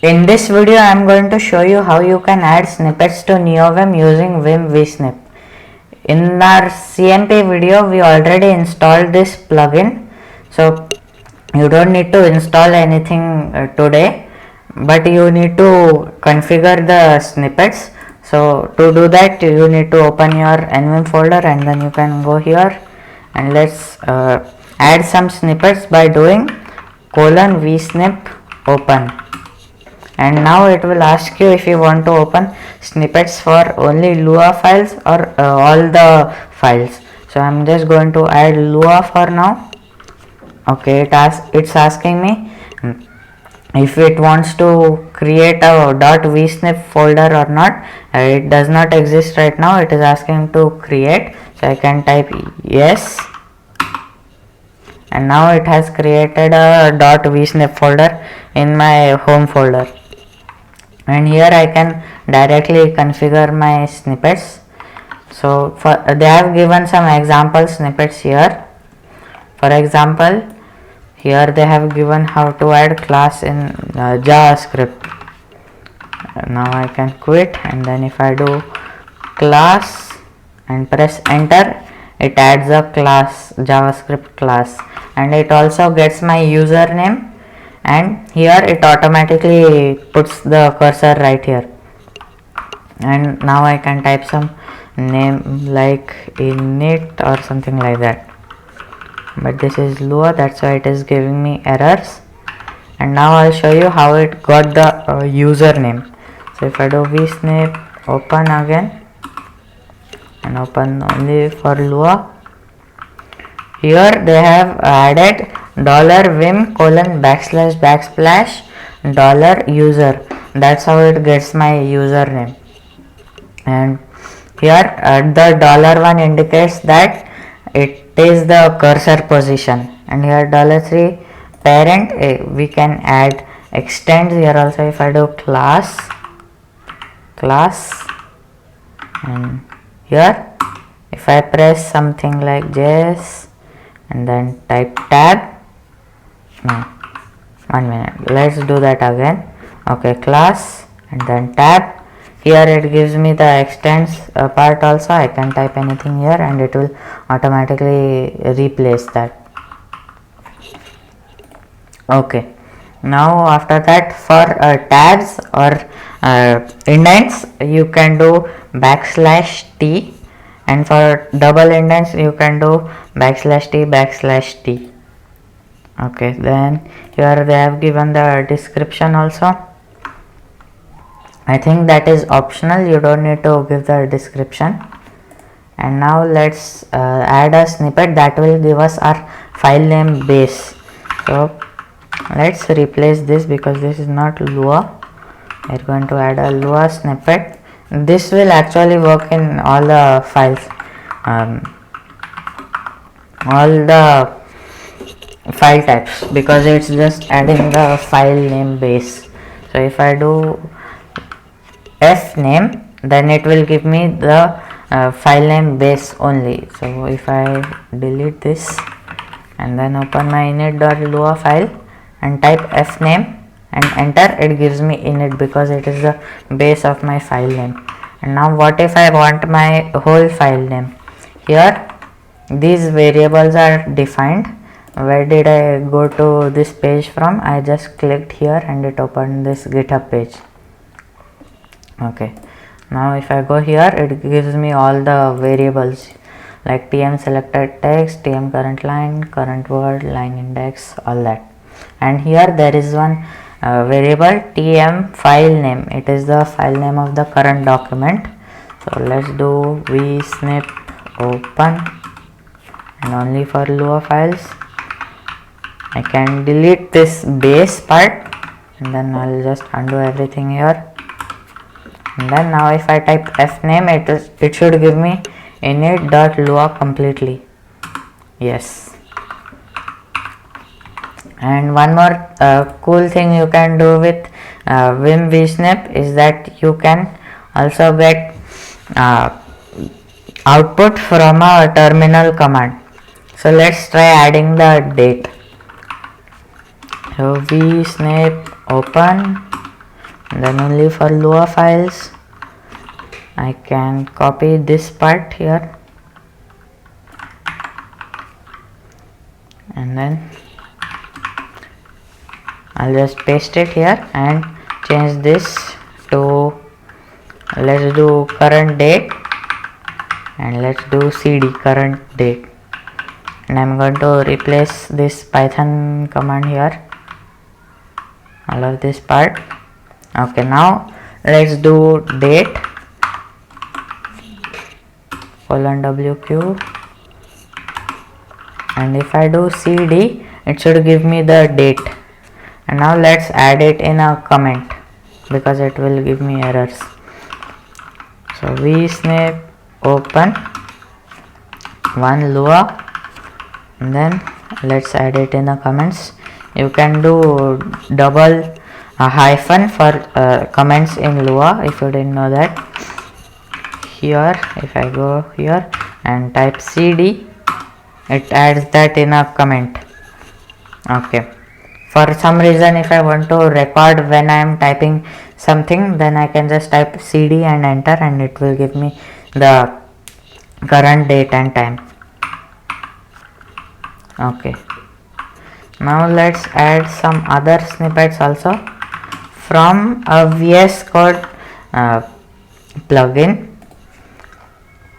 In this video, I am going to show you how you can add snippets to NeoVim using Vim vSnip. In our CMP video, we already installed this plugin, so you don't need to install anything today, but you need to configure the snippets. So to do that, you need to open your nvim folder and then you can go here and let's add some snippets by doing :vsnip open. And now it will ask you if you want to open snippets for only Lua files or all the files. So I'm just going to add Lua for now. Okay, it's asking me if it wants to create a .vsnip folder or not. It does not exist right now. It is asking to create, so I can type yes, and now it has created a .vsnip folder in my home folder. And here I can directly configure my snippets. So they have given some example snippets here. For example, here they have given how to add class in JavaScript. Now I can quit, and then if I do class and press enter, it adds a class, JavaScript class, and it also gets my username, and here it automatically puts the cursor right here. And now I can type some name like init or something like that, but this is Lua, that's why it is giving me errors. And now I'll show you how it got the username. So if I do vsnip open again and open only for Lua, here they have added $vim : $user. That's how it gets my username. And here the $1 indicates that it is the cursor position, and here $3 parent, we can add extend here also. If I do class, and here if I press something like this and then type tab, no, 1 minute, let's do that again. Okay, class and then tab. Here it gives me the extends part also. I can type anything here and it will automatically replace that. Okay, now after that, for tabs or indents, you can do \t, and for double indents you can do \t. Okay, then here they have given the description also. I think that is optional, you don't need to give the description. And now let's add a snippet that will give us our file name base. So let's replace this because this is not Lua. We're going to add a Lua snippet. This will actually work in all the files, all the file types, because it's just adding the file name base. So if I do fname, then it will give me the file name base only. So if I delete this and then open my init.lua file and type fname and enter, it gives me init because it is the base of my file name. And now what if I want my whole file name? Here these variables are defined. Where did I go to this page from? I just clicked here and it opened this GitHub page. Okay, now if I go here, it gives me all the variables like tm selected text, tm current line, current word, line index, all that. And here there is one variable tm file name. It is the file name of the current document. So let's do vsnip open, and only for Lua files. I can delete this base part and then I'll just undo everything here. And then now if I type fname, it should give me init.lua completely. Yes. And one more cool thing you can do with Vim vSnip is that you can also get output from a terminal command. So let's try adding the date. So vsnip open And then only for Lua files I can copy this part here and then I'll just paste it here and change this to, let's do current date and let's do cd current date, and I'm going to replace this Python command here, all of this part. Okay, now let's do date :wq, and if I do cd it should give me the date. And now let's add it in a comment because it will give me errors. So vsnap open one Lua, and then let's add it in the comments. You can do double hyphen for comments in Lua if you didn't know that. Here if I go here and type cd, it adds that in a comment. Okay, for some reason if I want to record when I am typing something, then I can just type cd and enter and it will give me the current date and time. Okay, now let's add some other snippets also from a VS Code plugin.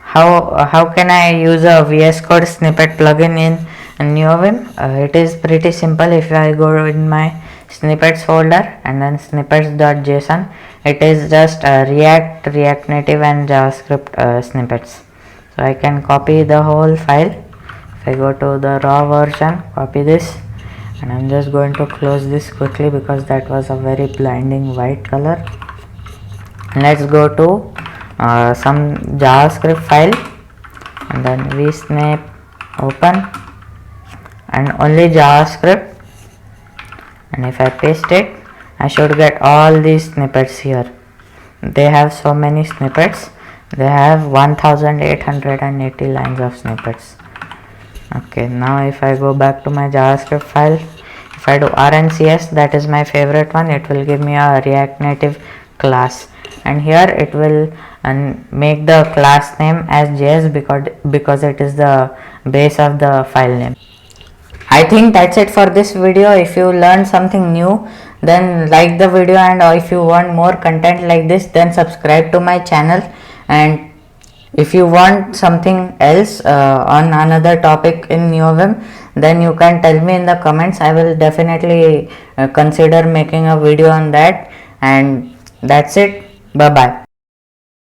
How can I use a VS Code snippet plugin in NeoVim? It is pretty simple. If I go in my snippets folder and then snippets.json, it is just React, React Native and JavaScript snippets. So I can copy the whole file. If I go to the raw version, copy this, and I'm just going to close this quickly because that was a very blinding white color. Let's go to some JavaScript file and then vsnap open and only JavaScript, and if I paste it I should get all these snippets here. They have so many snippets, they have 1880 lines of snippets. Okay, now if I go back to my JavaScript file, if I do rncs, that is my favorite one, it will give me a React Native class, and here it will make the class name as JS because it is the base of the file name. I think that's it for this video. If you learned something new, then like the video, and if you want more content like this, then subscribe to my channel. And if you want something else on another topic in NeoVim, then you can tell me in the comments. I will definitely consider making a video on that. And that's it. Bye bye.